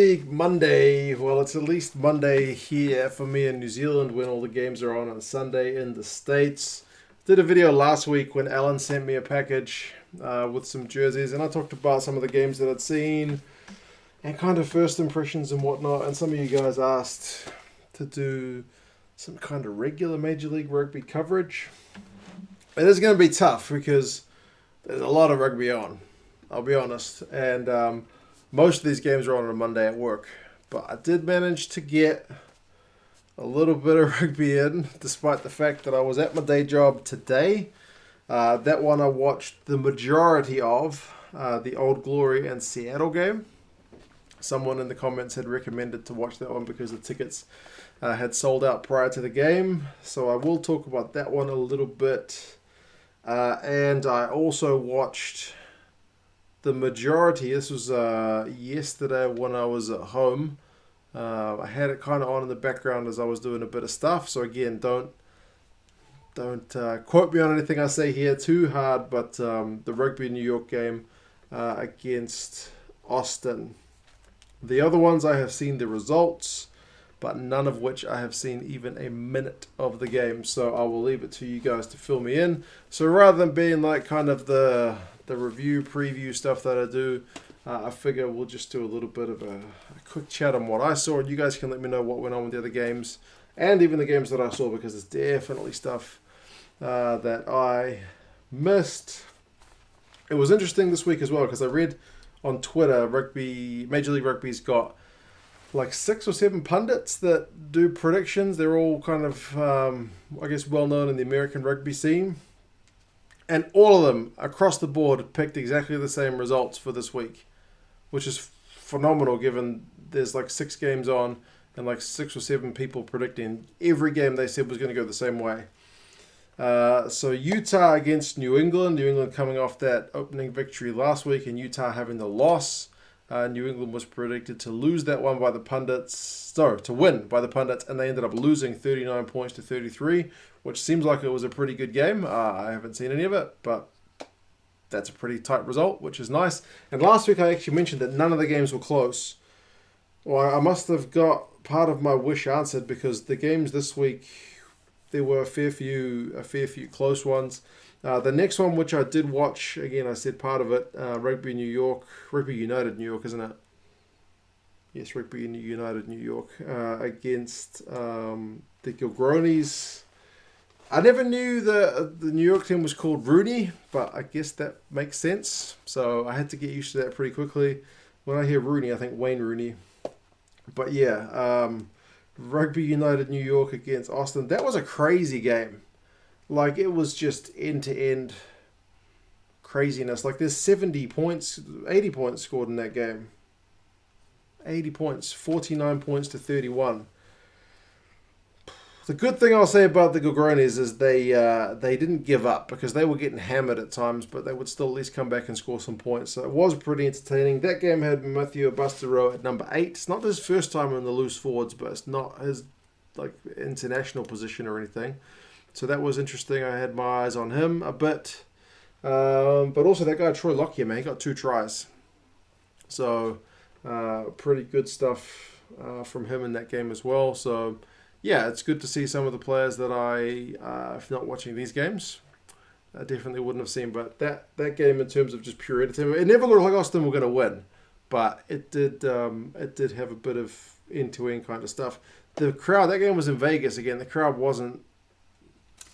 Monday. Well, it's at least Monday here for me in New Zealand when all the games are on Sunday in the States. Did a video last week when Alan sent me a package with some jerseys, and I talked about some of the games that I'd seen and kind of first impressions and whatnot. And some of you guys asked to do some kind of regular Major League Rugby coverage. It is going to be tough because there's a lot of rugby on, I'll be honest. And most of these games are on a Monday at work. But I did manage to get a little bit of rugby in, despite the fact that I was at my day job today. That one I watched the majority of, the Old Glory and Seattle game. Someone in the comments had recommended to watch that one because the tickets had sold out prior to the game. So I will talk about that one a little bit. And I also watched the majority. This was yesterday when I was at home. I had it kind of on in the background as I was doing a bit of stuff. So again, don't quote me on anything I say here too hard. But the Rugby New York game against Austin. The other ones I have seen the results, but none of which I have seen even a minute of the game. So I will leave it to you guys to fill me in. So rather than being like kind of the review, preview stuff that I do, I figure we'll just do a little bit of a quick chat on what I saw, and you guys can let me know what went on with the other games, and even the games that I saw, because there's definitely stuff that I missed. It was interesting this week as well, because I read on Twitter, Major League Rugby's got like 6 or 7 pundits that do predictions. They're all kind of, I guess, well known in the American rugby scene. And all of them, across the board, picked exactly the same results for this week, which is phenomenal given there's like 6 games on and like 6 or 7 people predicting every game they said was going to go the same way. So Utah against New England. New England coming off that opening victory last week and Utah having the loss. New England was predicted to lose that one by the pundits. Sorry, to win by the pundits, and they ended up losing 39 points to 33, which seems like it was a pretty good game. I haven't seen any of it, but that's a pretty tight result, which is nice. And last week I actually mentioned that none of the games were close. Well, I must have got part of my wish answered, because the games this week, there were a fair few close ones. The next one, which I did watch, again, I said part of it, Rugby United New York, isn't it? Yes, Rugby United New York against the Gilgronis. I never knew the New York team was called Rooney, but I guess that makes sense. So I had to get used to that pretty quickly. When I hear Rooney, I think Wayne Rooney. But yeah, Rugby United New York against Austin. That was a crazy game. Like, it was just end-to-end craziness. Like, there's 80 points scored in that game. 80 points, 49 points to 31. The good thing I'll say about the Gilgronis is they didn't give up, because they were getting hammered at times, but they would still at least come back and score some points. So it was pretty entertaining. That game had Matthew Bastero at number 8. It's not his first time in the loose forwards, but it's not his like international position or anything. So that was interesting. I had my eyes on him a bit. But also that guy, Troy Lockyer, man, he got 2 tries. So pretty good stuff from him in that game as well. So yeah, it's good to see some of the players that if not watching these games, I definitely wouldn't have seen. But that game, in terms of just pure entertainment, it never looked like Austin were going to win. But it did have a bit of end-to-end kind of stuff. The crowd, that game was in Vegas again. The crowd wasn't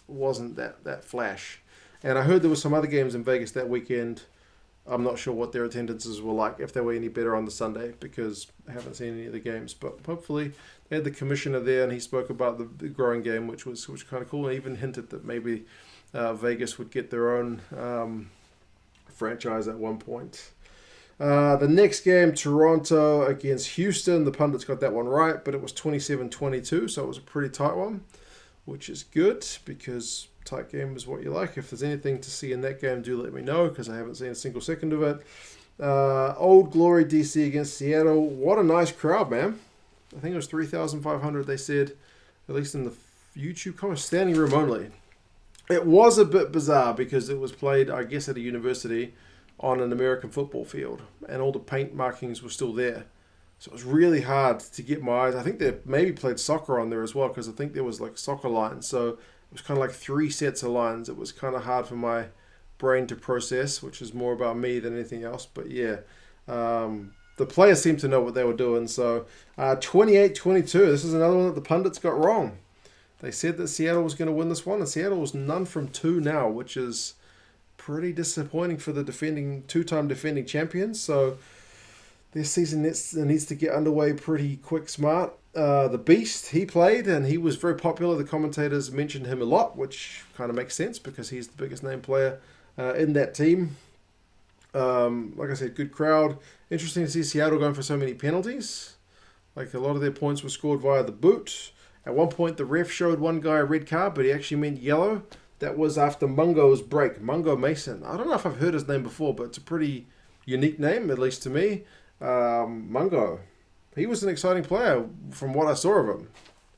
that flash. And I heard there were some other games in Vegas that weekend. I'm not sure what their attendances were like, if they were any better on the Sunday, because I haven't seen any of the games. But hopefully they had the commissioner there, and he spoke about the growing game, which was kind of cool, and even hinted that maybe Vegas would get their own franchise at one point. The next game, Toronto against Houston. The pundits got that one right, but it was 27-22, so it was a pretty tight one, which is good, because tight game is what you like. If there's anything to see in that game, do let me know, because I haven't seen a single second of it. Old Glory DC against Seattle. What a nice crowd, man. I think it was 3,500, they said, at least in the YouTube comments, standing room only. It was a bit bizarre because it was played, I guess, at a university on an American football field, and all the paint markings were still there. So it was really hard to get my eyes. I think they maybe played soccer on there as well, because I think there was like soccer lines. So it was kind of like 3 sets of lines. It was kind of hard for my brain to process, which is more about me than anything else. But yeah, the players seemed to know what they were doing. So 28-22. This is another one that the pundits got wrong. They said that Seattle was going to win this one, and Seattle was none from 2 now, which is pretty disappointing for the two-time defending champions. So this season needs to get underway pretty quick, smart. The Beast, he played, and he was very popular. The commentators mentioned him a lot, which kind of makes sense because he's the biggest name player in that team. Like I said, good crowd. Interesting to see Seattle going for so many penalties. Like a lot of their points were scored via the boot. At one point, the ref showed one guy a red card, but he actually meant yellow. That was after Mungo's break. Mungo Mason. I don't know if I've heard his name before, but it's a pretty unique name, at least to me. Mungo. He was an exciting player from what I saw of him.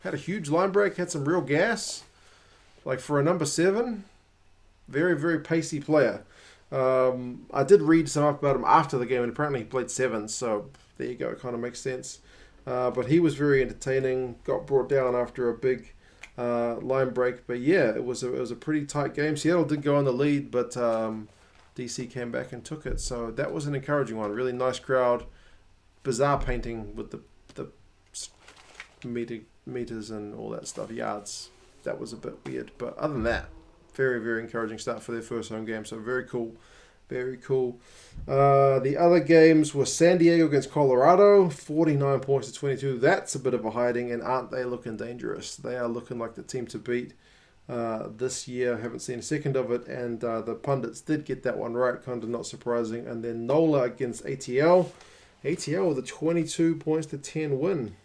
Had a huge line break, had some real gas. Like for a number 7, very, very pacey player. I did read some up about him after the game, and apparently he played 7, so there you go, it kind of makes sense. But he was very entertaining, got brought down after a big line break. But yeah, it was a pretty tight game. Seattle did go on the lead, but DC came back and took it. So that was an encouraging one. Really nice crowd. Bizarre painting with the meters and all that stuff, yards. That was a bit weird. But other than that, very, very encouraging start for their first home game. So very cool. Very cool. The other games were San Diego against Colorado, 49 points to 22. That's a bit of a hiding, and aren't they looking dangerous? They are looking like the team to beat this year. Haven't seen a second of it, and the pundits did get that one right, kind of not surprising. And then NOLA against ATL. ATL with a 22 points to 10 win.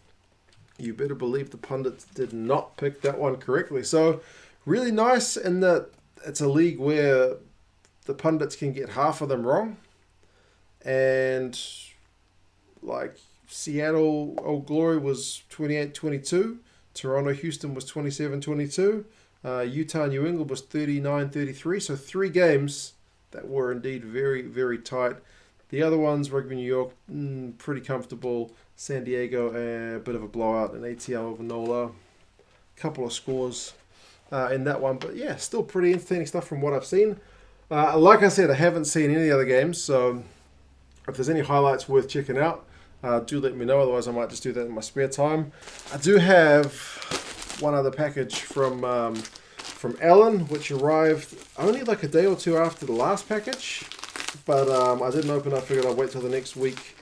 You better believe the pundits did not pick that one correctly. So really nice in that it's a league where the pundits can get half of them wrong. And like Seattle Old Glory was 28-22. Toronto Houston was 27-22. Utah New England was 39-33. So 3 games that were indeed very, very tight. The other ones, Rugby New York, pretty comfortable. San Diego, a bit of a blowout. And ATL over NOLA. Couple of scores in that one. But yeah, still pretty entertaining stuff from what I've seen. Like I said, I haven't seen any of the other games, so if there's any highlights worth checking out, do let me know. Otherwise, I might just do that in my spare time. I do have one other package from Ellen, which arrived only like a day or 2 after the last package, but I didn't open up. I figured I'd wait till the next week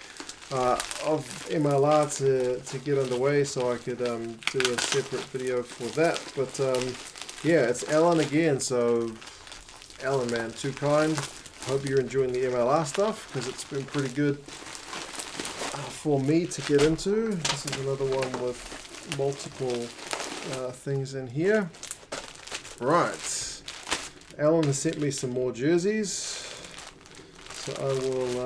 of MLR to get underway so I could do a separate video for that. But yeah, it's Ellen again, so Ellen, man, too kind. Hope you're enjoying the MLR stuff because it's been pretty good for me to get into. This is another one with multiple things in here. Right. Ellen has sent me some more jerseys. So I will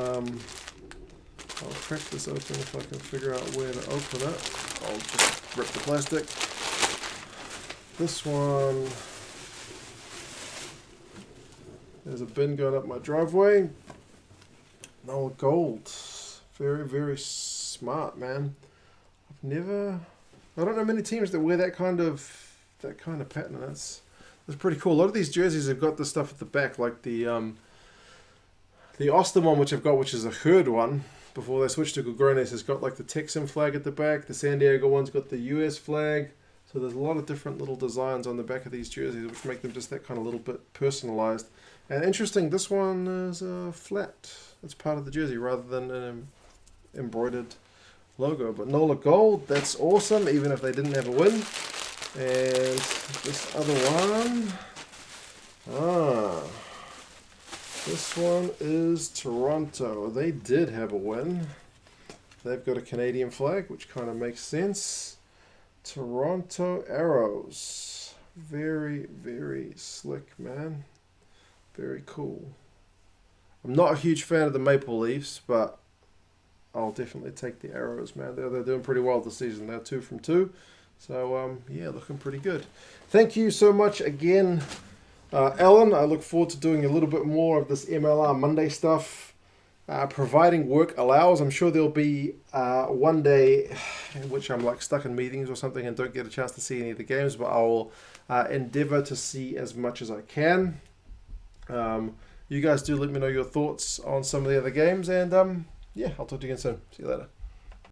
I'll crack this open if I can figure out where to open it. I'll just rip the plastic. This one, there's a bin going up my driveway. No gold. Very, very smart, man. I don't know many teams that wear that kind of pattern. That's pretty cool. A lot of these jerseys have got the stuff at the back, like the Austin one, which I've got, which is a herd one. Before they switched to Gogrones, has got like the Texan flag at the back. The San Diego one's got the US flag. So there's a lot of different little designs on the back of these jerseys, which make them just that kind of little bit personalized. And interesting, this one is flat. It's part of the jersey rather than an embroidered logo. But NOLA Gold, that's awesome, even if they didn't have a win. And this other one, this one is Toronto. They did have a win. They've got a Canadian flag, which kind of makes sense. Toronto Arrows. Very, very slick, man. Very cool. I'm not a huge fan of the Maple Leafs, but I'll definitely take the Arrows, man. They're doing pretty well this season. They're 2 from 2. So, yeah, looking pretty good. Thank you so much again, Ellen. I look forward to doing a little bit more of this MLR Monday stuff. providing work allows. I'm sure there'll be one day in which I'm like stuck in meetings or something and don't get a chance to see any of the games, but I'll endeavor to see as much as I can. You guys do let me know your thoughts on some of the other games, and yeah, I'll talk to you again soon. See you later.